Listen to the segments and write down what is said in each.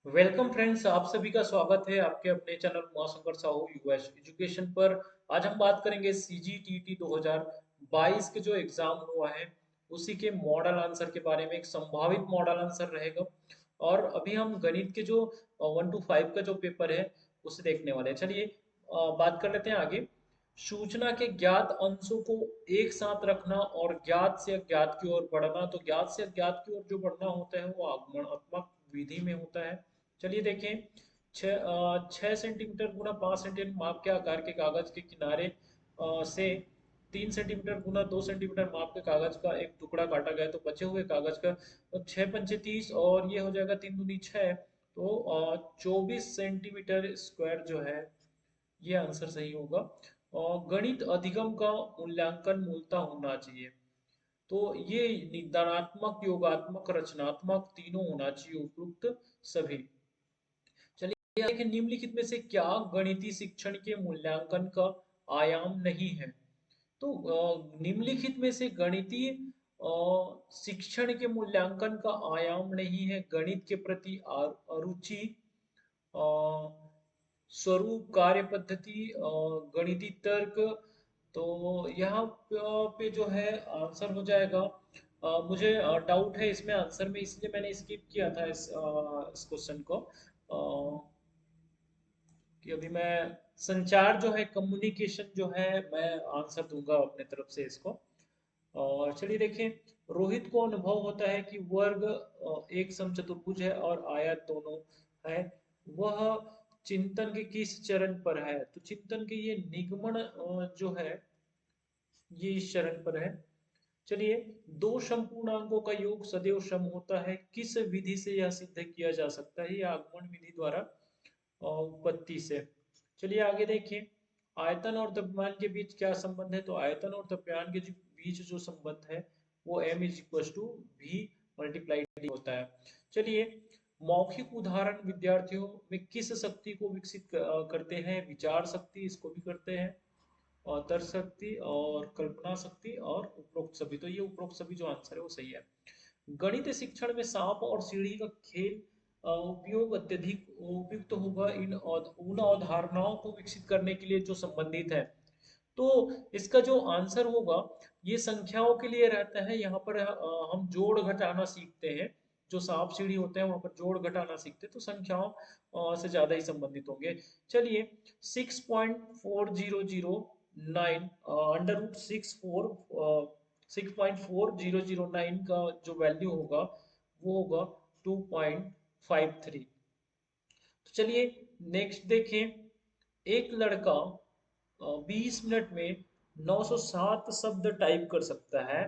Welcome friends, आप सभी का स्वागत है आपके अपने channel Umashankar Sahu US education पर। आज हम बात करेंगे सीजीटीटी 2022 के जो एग्जाम हुआ है उसी के मॉडल आंसर के बारे में। एक संभावित मॉडल आंसर रहेगा और अभी हम गणित के जो 1 to 5 का जो पेपर है उसे देखने वाले हैं। चलिए बात कर लेते हैं आगे। सूचना के ज्ञात अंशों को एक साथ रखना और ज्ञात से अज्ञात की ओर बढ़ना। तो ज्ञात से अज्ञात की ओर जो बढ़ना होता है वो आगमनात्मक विधि में होता है। चलिए देखें। 6 सेंटीमीटर गुना 5 सेंटीमीटर माप के आकार के कागज के किनारे से 3 सेंटीमीटर गुना 2 सेंटीमीटर माप के कागज का एक टुकड़ा काटा गया। तो बचे हुए कागज का 6 पंचे 30 और ये हो जाएगा 3 दूनी 6। तो 24 सेंटीमीटर स्क्वायर जो है ये आंसर सही होगा। और गणित अधिगम का मूल्यांकन मूलतः होना चाहिए। तो ये निदानात्मक, योगात्मक, रचनात्मक तीनों होना चाहिए, उपयुक्त सभी। चलिए देखिए, निम्नलिखित में से क्या गणितीय शिक्षण के मूल्यांकन का आयाम नहीं है। तो निम्नलिखित में से गणितीय शिक्षण के मूल्यांकन का आयाम नहीं है गणित के प्रति अरुचि, अ, स्वरूप, कार्य पद्धति, गणितीय तर्क। तो यहाँ पे जो है आंसर हो जाएगा। मुझे डाउट है इसमें आंसर में, इसलिए मैंने स्किप किया था इस क्वेश्चन को। कि अभी मैं संचार जो है, कम्युनिकेशन जो है, मैं आंसर दूंगा अपने तरफ से इसको। और चलिए देखें। रोहित को अनुभव होता है कि वर्ग एक समचतुर्भुज है और आयत दोनों है। वह चिंतन के किस चरण पर है। तो चिंतन के ये निगमन जो है ये इस चरण पर है। चलिए, दो संपूर्णांकों का योग सदैव सम होता है, किस विधि से यह सिद्ध किया जा सकता है। ये आगमन विधि द्वारा उत्पत्ति से। चलिए आगे देखिए। आयतन और द्रव्यमान के बीच क्या संबंध है। तो आयतन और द्रव्यमान के बीच जो संबंध है वो m is equal to V multiply D होता है। चलिए, मौखिक उदाहरण विद्यार्थियों में किस शक्ति को विकसित करते हैं। विचार शक्ति इसको भी करते हैं, और तर्क शक्ति और कल्पना शक्ति और उपरोक्त सभी। तो ये उपरोक्त सभी जो आंसर है वो सही है। गणित शिक्षण में सांप और सीढ़ी का खेल उपयोग अत्यधिक उपयुक्त होगा उन अवधारणाओं को विकसित करने के लिए जो संबंधित है। तो इसका जो आंसर होगा ये संख्याओं के लिए रहता है। यहाँ पर हम जोड़ घटाना सीखते हैं। जो सांप सीढ़ी होते हैं वहां पर जोड़ घटाना सीखते हैं, तो संख्याओं से ज्यादा ही संबंधित होंगे। चलिए, 6.4009 √6.4009 का जो वैल्यू होगा वो होगा 2.53। तो चलिए नेक्स्ट देखें। एक लड़का 20 मिनट में 907 शब्द टाइप कर सकता है।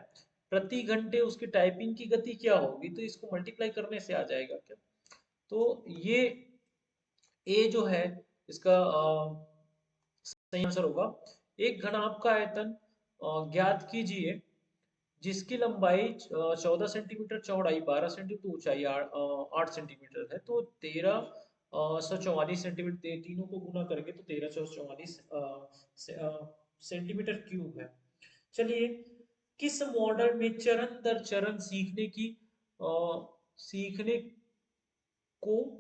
प्रति घंटे उसकी टाइपिंग की गति क्या होगी। तो इसको मल्टीप्लाई करने से आ जाएगा क्या। तो ये ए जो है इसका सही आंसर होगा। एक घनाभ का आयतन ज्ञात कीजिए जिसकी लंबाई 14 सेंटीमीटर, चौड़ाई 12 सेंटीमीटर, ऊंचाई 8 सेंटीमीटर है। तो 1344 सेंटीमीटर, तीनों को गुना करेंगे तो 1344 सेंटीमीटर क्यूब है। चलिए, किस मॉडल में चरण दर चरण सीखने को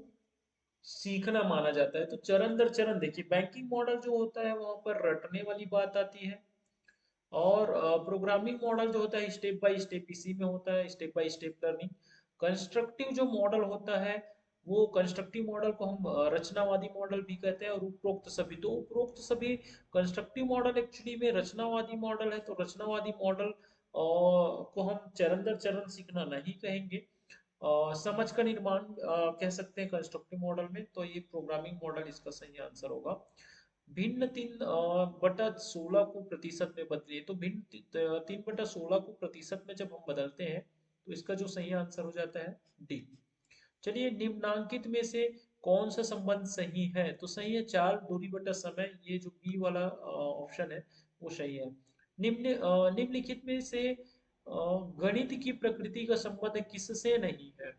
सीखना माना जाता है। तो चरण दर चरण देखिए, बैंकिंग मॉडल जो होता है वहां पर रटने वाली बात आती है, और प्रोग्रामिंग मॉडल जो होता है स्टेप बाय स्टेप इसी में होता है, step by step learning. Constructive जो मॉडल होता है वो कंस्ट्रक्टिव मॉडल को हम रचनावादी मॉडल भी कहते हैं। और उपरोक्त सभी, तो उपरोक्त सभी कंस्ट्रक्टिव मॉडल एक्चुअली में रचनावादी मॉडल है। तो रचनावादी मॉडल को हम चरण दर चरण सीखना नहीं कहेंगे, समझ का निर्माण कह सकते हैं कंस्ट्रक्टिव मॉडल में। तो ये प्रोग्रामिंग मॉडल इसका सही आंसर होगा। भिन्न 3/16 को प्रतिशत में बदलिए। तो भिन्न 3/16 को प्रतिशत में जब हम बदलते हैं तो इसका जो सही आंसर हो जाता है डी। चलिए, निम्नांकित में से कौन सा संबंध सही है। तो सही है 4 दूरी बटा समय, ये जो बी वाला ऑप्शन है वो सही है। निम्नलिखित में से गणित की प्रकृति का संबंध किससे नहीं है।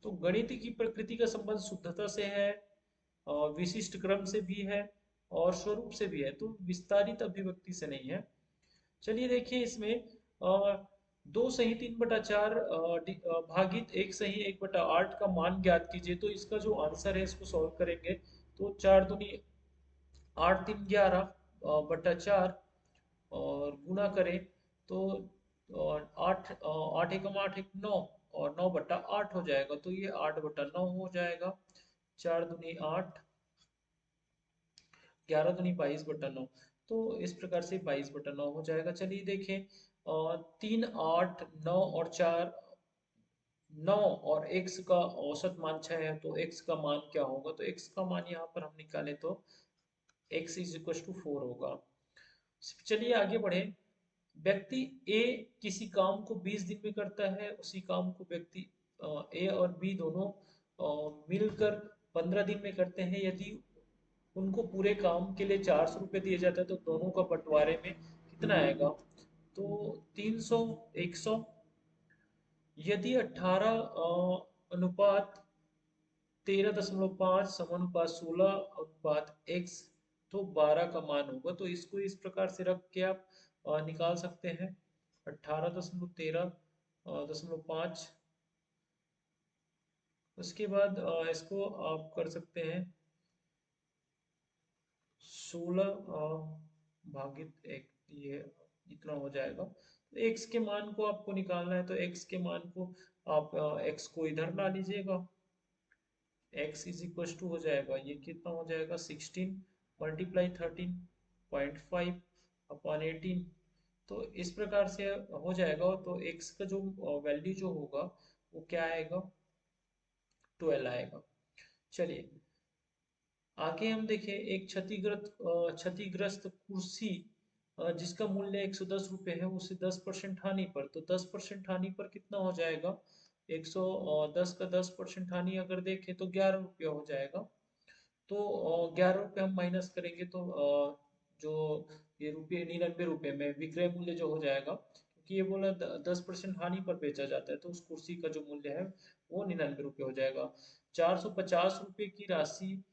तो गणित की प्रकृति का संबंध शुद्धता से है, विशिष्ट क्रम से भी है, और स्वरूप से भी है। तो विस्तारित अभिव्यक्ति से नहीं है। चलिए देखिए इसमें दो सही 3/4 भागित एक सही 1/8 का मान ज्ञात कीजिए। तो इसका जो आंसर है इसको सॉल्व करेंगे तो 4 दूनी 8 3 11 बटा 4 और गुना करें तो आठ, 8 एकम 8 एक 9 और 9/8 हो जाएगा। तो ये 8/9 हो जाएगा। 4 दूनी 8, 11 दूनी 22/9। तो इस प्रकार से 22/9 हो जाएगा। चलिए देखें, 3 8 9 और 4, 9 और x का औसत मान 6 है तो x का मान क्या होगा? तो x का मान यहाँ पर हम निकालें तो x इज इक्वल टू 4 होगा। चलिए आगे बढ़े। व्यक्ति ए किसी काम को 20 दिन में करता है, उसी काम को व्यक्ति ए और बी दोनों मिलकर 15 दिन में करते हैं। यदि उनको पूरे काम के लिए 400 रुपये दिए जाते हैं तो दोनों का बंटवारे में कितना आएगा? तो 300, 100। यदि 18 अनुपात 13.5 समानुपात 16 अनुपात x, तो 12 का मान होगा। तो इसको इस प्रकार से रख के आप निकाल सकते हैं। 18.13.5, उसके बाद इसको आप कर सकते हैं 16 भागित 1, ये इतना हो जाएगा। तो x के मान को आपको निकालना है तो x के मान को आप x को इधर ला लीजिएगा। x इज इक्वल टू हो जाएगा, ये कितना हो जाएगा? 16 मल्टीप्लाई 13.5 अपॉन 18। तो इस प्रकार से हो जाएगा। तो x का जो वैल्यू जो होगा वो क्या आएगा? 12 आएगा। चलिए आगे हम देखें, एक क्षतिग्रस्त कुर्सी जिसका मूल्य 110 रुपये है, उसे 10% हानि पर, तो 10% हानि पर कितना हो जाएगा? 110 का 10% हानि अगर देखें तो 11 रुपया हो जाएगा। तो 11 रुपये हम माइनस करेंगे तो जो ये रुपये 99 रुपये में विक्रय मूल्य जो हो जाएगा, क्योंकि ये बोला 10% हानि पर बेचा जाता है तो उस कुर्सी का जो मूल्य है वो 99 रुपये हो जाएगा। 450 रुपये की राशि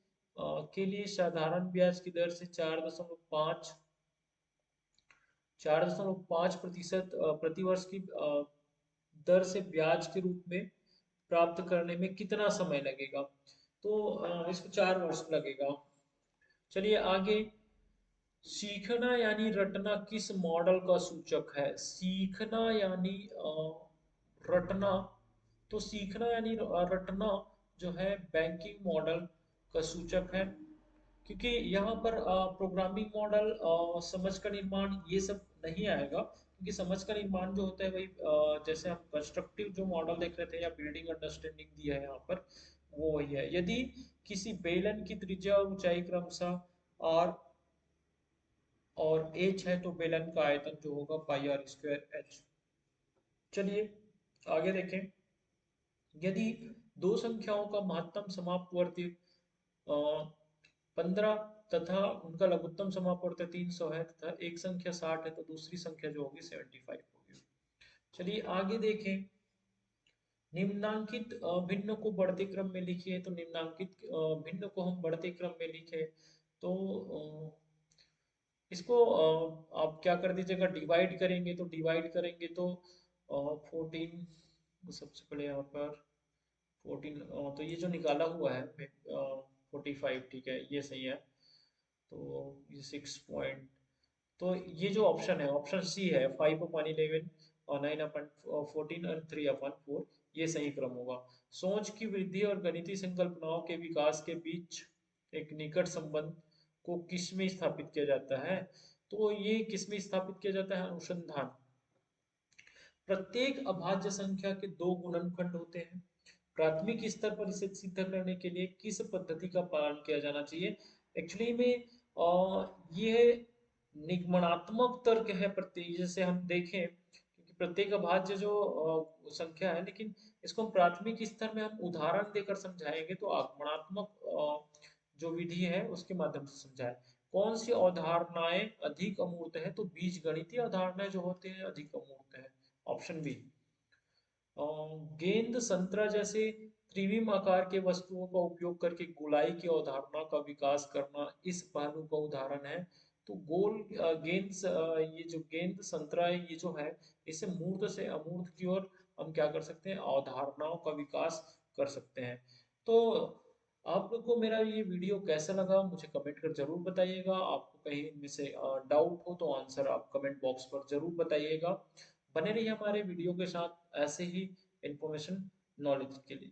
के लिए साधारण ब्याज की दर से 4.5% प्रतिवर्ष की दर से ब्याज के रूप में प्राप्त करने में कितना समय लगेगा? तो इसको 4 वर्ष लगेगा। चलिए आगे, सीखना यानी रटना किस मॉडल का सूचक है? सीखना यानी रटना, तो सीखना यानी रटना जो है बैंकिंग मॉडल का सूचक है। क्योंकि यहाँ पर प्रोग्रामिंग मॉडल, समझ का निर्माण, ये सब नहीं आएगा। क्योंकि समझ का निर्माण जो होता है वही जैसे हम कंस्ट्रक्टिव जो मॉडल देख रहे थे या बिल्डिंग अंडरस्टैंडिंग दिया है यहाँ पर, वो वही है। यदि किसी बेलन की त्रिज्या और ऊंचाई क्रमशः r और h है तो बेलन का आयतन जो होगा पाई आर स्क्वायर एच। चलिए आगे देखें। यदि दो संख्याओं का महत्तम समापवर्ती 15 तथा उनका लघुत्तम समापवर्ती 300 है तथा एक संख्या 60 है तो दूसरी संख्या जो होगी 75 होगी। चलिए आगे देखें। निम्नांकित भिन्न को बढ़ते क्रम में लिखिए। तो निम्नांकित भिन्न को हम बढ़ते क्रम में लिखे तो इसको आप क्या कर दीजिएगा, डिवाइड करेंगे। तो डिवाइड करेंगे तो 14, सबसे पहले यहाँ पर 14, तो ये जो निकाला हुआ है 45, ठीक है ये सही है। तो ये 6 तो ये जो ऑप्शन है ऑप्शन सी है, 5/11 और 9/14 और 3/4, ये सही क्रम होगा। सोच की वृद्धि और गणितीय संकल्पनाओं के विकास के बीच एक निकट संबंध को किसमें स्थापित किया जाता है? तो ये किसमें स्थापित किया जाता है? अनुसंधान। प्रत्येक अभाज्य संख्या के दो गुणनखंड होते हैं। प्राथमिक स्तर पर इसे सिद्ध करने के लिए किस पद्धति का पालन किया जाना चाहिए? एक्चुअली में ये निगमनात्मक तर्क है। प्रत्येक, जैसे हम देखें, क्योंकि प्रत्येक अभाज्य जो संख्या है, लेकिन इसको हम प्राथमिक स्तर में हम उदाहरण देकर समझाएंगे तो आगमनात्मक जो विधि है उसके माध्यम से समझाए। कौन सी अवधारणाएं अधिक अमूर्त है? तो बीज गणितीय अवधारणाएं जो होते हैं अधिक अमूर्त है। Option B. गेंद, संतरा जैसे त्रिविम आकार के वस्तुओं का उपयोग करके गोलाई की अवधारणा का विकास करना इस पहलू का उदाहरण है। तो ये जो गेंद संतरा है ये जो है, इसे मूर्त से अमूर्त की ओर हम क्या कर सकते हैं, अवधारणाओं का विकास कर सकते हैं। तो आप लोग को मेरा ये वीडियो कैसा लगा मुझे कमेंट कर जरूर बताइएगा। आपको कहीं इनमें से डाउट हो तो आंसर आप कमेंट बॉक्स पर जरूर बताइएगा। बने रहिए हमारे वीडियो के साथ ऐसे ही इंफॉर्मेशन नॉलेज के लिए।